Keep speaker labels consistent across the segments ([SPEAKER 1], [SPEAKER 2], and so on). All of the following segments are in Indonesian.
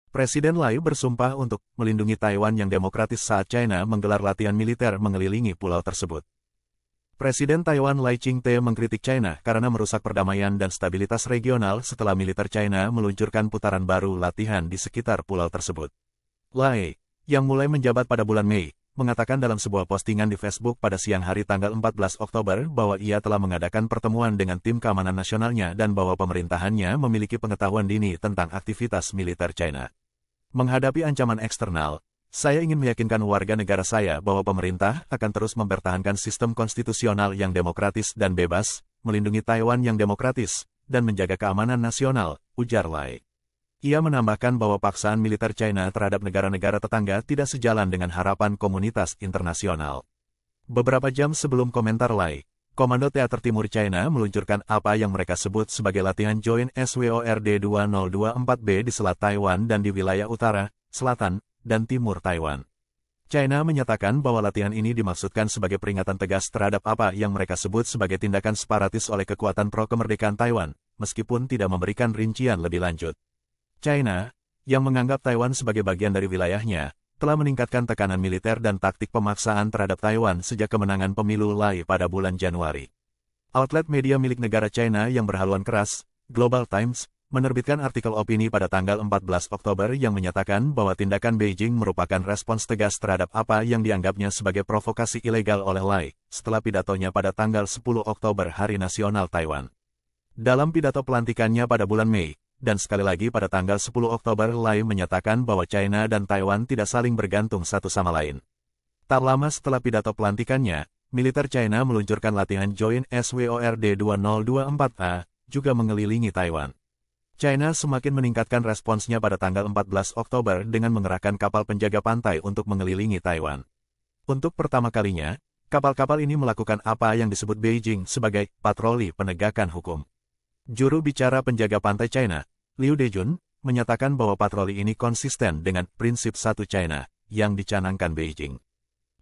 [SPEAKER 1] Presiden Lai bersumpah untuk melindungi Taiwan yang demokratis saat China menggelar latihan militer mengelilingi pulau tersebut. Presiden Taiwan Lai Ching-te mengkritik China karena merusak perdamaian dan stabilitas regional setelah militer China meluncurkan putaran baru latihan di sekitar pulau tersebut. Lai, yang mulai menjabat pada bulan Mei, mengatakan dalam sebuah postingan di Facebook pada siang hari tanggal 14 Oktober bahwa ia telah mengadakan pertemuan dengan tim keamanan nasionalnya dan bahwa pemerintahannya memiliki pengetahuan dini tentang aktivitas militer China. Menghadapi ancaman eksternal, saya ingin meyakinkan warga negara saya bahwa pemerintah akan terus mempertahankan sistem konstitusional yang demokratis dan bebas, melindungi Taiwan yang demokratis, dan menjaga keamanan nasional, ujar Lai. Ia menambahkan bahwa paksaan militer China terhadap negara-negara tetangga tidak sejalan dengan harapan komunitas internasional. Beberapa jam sebelum komentar Lai, Komando Teater Timur China meluncurkan apa yang mereka sebut sebagai latihan Joint SWORD 2024B di Selat Taiwan dan di wilayah utara, selatan, dan timur Taiwan. China menyatakan bahwa latihan ini dimaksudkan sebagai peringatan tegas terhadap apa yang mereka sebut sebagai tindakan separatis oleh kekuatan pro-kemerdekaan Taiwan, meskipun tidak memberikan rincian lebih lanjut. China, yang menganggap Taiwan sebagai bagian dari wilayahnya, telah meningkatkan tekanan militer dan taktik pemaksaan terhadap Taiwan sejak kemenangan pemilu Lai pada bulan Januari. Outlet media milik negara China yang berhaluan keras, Global Times, menerbitkan artikel opini pada tanggal 14 Oktober yang menyatakan bahwa tindakan Beijing merupakan respons tegas terhadap apa yang dianggapnya sebagai provokasi ilegal oleh Lai, setelah pidatonya pada tanggal 10 Oktober Hari Nasional Taiwan. Dalam pidato pelantikannya pada bulan Mei, dan sekali lagi pada tanggal 10 Oktober Lai menyatakan bahwa China dan Taiwan tidak saling bergantung satu sama lain. Tak lama setelah pidato pelantikannya, militer China meluncurkan latihan Joint SWORD 2024A, juga mengelilingi Taiwan. China semakin meningkatkan responsnya pada tanggal 14 Oktober dengan mengerahkan kapal penjaga pantai untuk mengelilingi Taiwan. Untuk pertama kalinya, kapal-kapal ini melakukan apa yang disebut Beijing sebagai patroli penegakan hukum. Juru bicara penjaga pantai China, Liu Dejun, menyatakan bahwa patroli ini konsisten dengan prinsip satu China yang dicanangkan Beijing.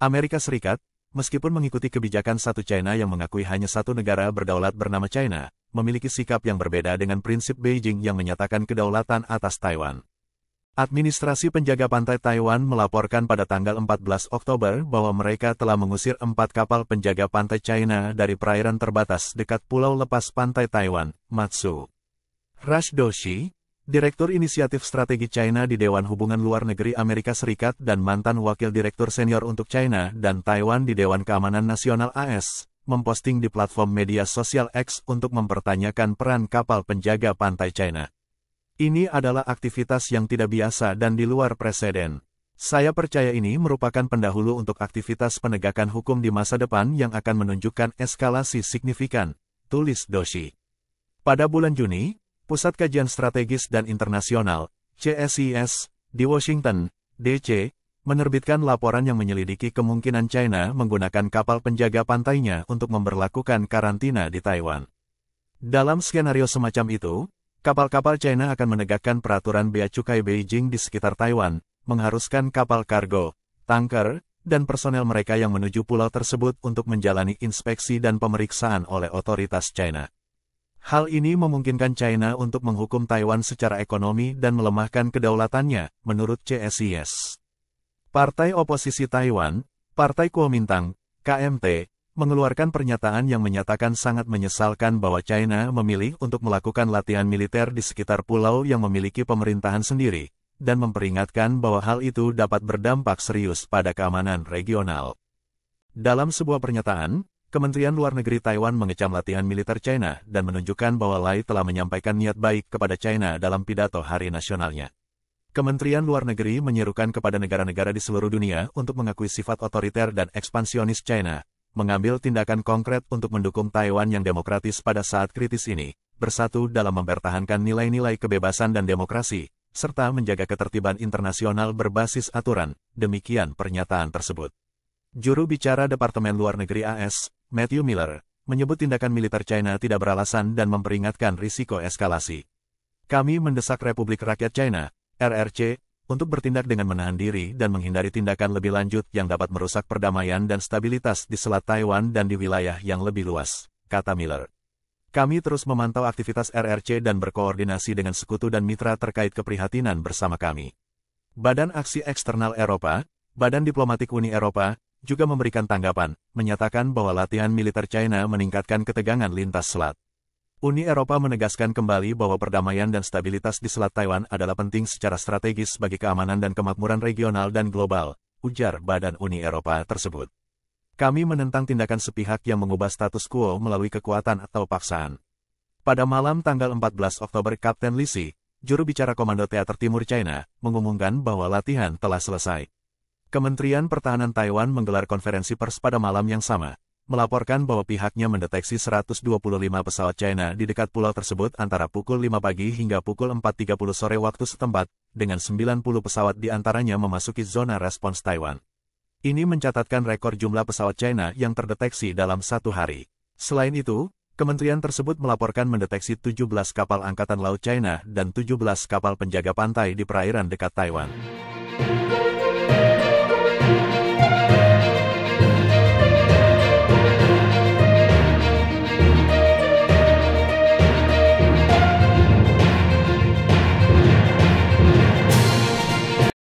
[SPEAKER 1] Amerika Serikat, meskipun mengikuti kebijakan satu China yang mengakui hanya satu negara berdaulat bernama China, memiliki sikap yang berbeda dengan prinsip Beijing yang menyatakan kedaulatan atas Taiwan. Administrasi penjaga pantai Taiwan melaporkan pada tanggal 14 Oktober bahwa mereka telah mengusir 4 kapal penjaga pantai China dari perairan terbatas dekat Pulau Lepas Pantai Taiwan, Matsu. Rush Doshi, Direktur Inisiatif Strategi China di Dewan Hubungan Luar Negeri Amerika Serikat dan mantan Wakil Direktur Senior untuk China dan Taiwan di Dewan Keamanan Nasional AS, memposting di platform media sosial X untuk mempertanyakan peran kapal penjaga pantai China. Ini adalah aktivitas yang tidak biasa dan di luar preseden. Saya percaya ini merupakan pendahulu untuk aktivitas penegakan hukum di masa depan yang akan menunjukkan eskalasi signifikan, tulis Doshi. Pada bulan Juni, Pusat Kajian Strategis dan Internasional, CSIS, di Washington, D.C., menerbitkan laporan yang menyelidiki kemungkinan China menggunakan kapal penjaga pantainya untuk memberlakukan karantina di Taiwan. Dalam skenario semacam itu, kapal-kapal China akan menegakkan peraturan bea cukai Beijing di sekitar Taiwan, mengharuskan kapal kargo, tanker, dan personel mereka yang menuju pulau tersebut untuk menjalani inspeksi dan pemeriksaan oleh otoritas China. Hal ini memungkinkan China untuk menghukum Taiwan secara ekonomi dan melemahkan kedaulatannya, menurut CSIS. Partai Oposisi Taiwan, Partai Kuomintang, KMT, mengeluarkan pernyataan yang menyatakan sangat menyesalkan bahwa China memilih untuk melakukan latihan militer di sekitar pulau yang memiliki pemerintahan sendiri, dan memperingatkan bahwa hal itu dapat berdampak serius pada keamanan regional. Dalam sebuah pernyataan, Kementerian Luar Negeri Taiwan mengecam latihan militer China dan menunjukkan bahwa Lai telah menyampaikan niat baik kepada China dalam pidato Hari Nasionalnya. Kementerian Luar Negeri menyerukan kepada negara-negara di seluruh dunia untuk mengakui sifat otoriter dan ekspansionis China, mengambil tindakan konkret untuk mendukung Taiwan yang demokratis pada saat kritis ini, bersatu dalam mempertahankan nilai-nilai kebebasan dan demokrasi, serta menjaga ketertiban internasional berbasis aturan, demikian pernyataan tersebut. Juru bicara Departemen Luar Negeri AS, Matthew Miller, menyebut tindakan militer China tidak beralasan dan memperingatkan risiko eskalasi. Kami mendesak Republik Rakyat China, RRC, untuk bertindak dengan menahan diri dan menghindari tindakan lebih lanjut yang dapat merusak perdamaian dan stabilitas di Selat Taiwan dan di wilayah yang lebih luas, kata Miller. Kami terus memantau aktivitas RRC dan berkoordinasi dengan sekutu dan mitra terkait keprihatinan bersama kami. Badan Aksi Eksternal Eropa, Badan Diplomatik Uni Eropa, juga memberikan tanggapan, menyatakan bahwa latihan militer China meningkatkan ketegangan lintas selat. Uni Eropa menegaskan kembali bahwa perdamaian dan stabilitas di Selat Taiwan adalah penting secara strategis bagi keamanan dan kemakmuran regional dan global, ujar Badan Uni Eropa tersebut. Kami menentang tindakan sepihak yang mengubah status quo melalui kekuatan atau paksaan. Pada malam tanggal 14 Oktober, Kapten Li Shi, juru bicara Komando Teater Timur China, mengumumkan bahwa latihan telah selesai. Kementerian Pertahanan Taiwan menggelar konferensi pers pada malam yang sama, melaporkan bahwa pihaknya mendeteksi 125 pesawat China di dekat pulau tersebut antara pukul 5 pagi hingga pukul 4.30 sore waktu setempat, dengan 90 pesawat di antaranya memasuki zona respons Taiwan. Ini mencatatkan rekor jumlah pesawat China yang terdeteksi dalam satu hari. Selain itu, kementerian tersebut melaporkan mendeteksi 17 kapal Angkatan Laut China dan 17 kapal penjaga pantai di perairan dekat Taiwan.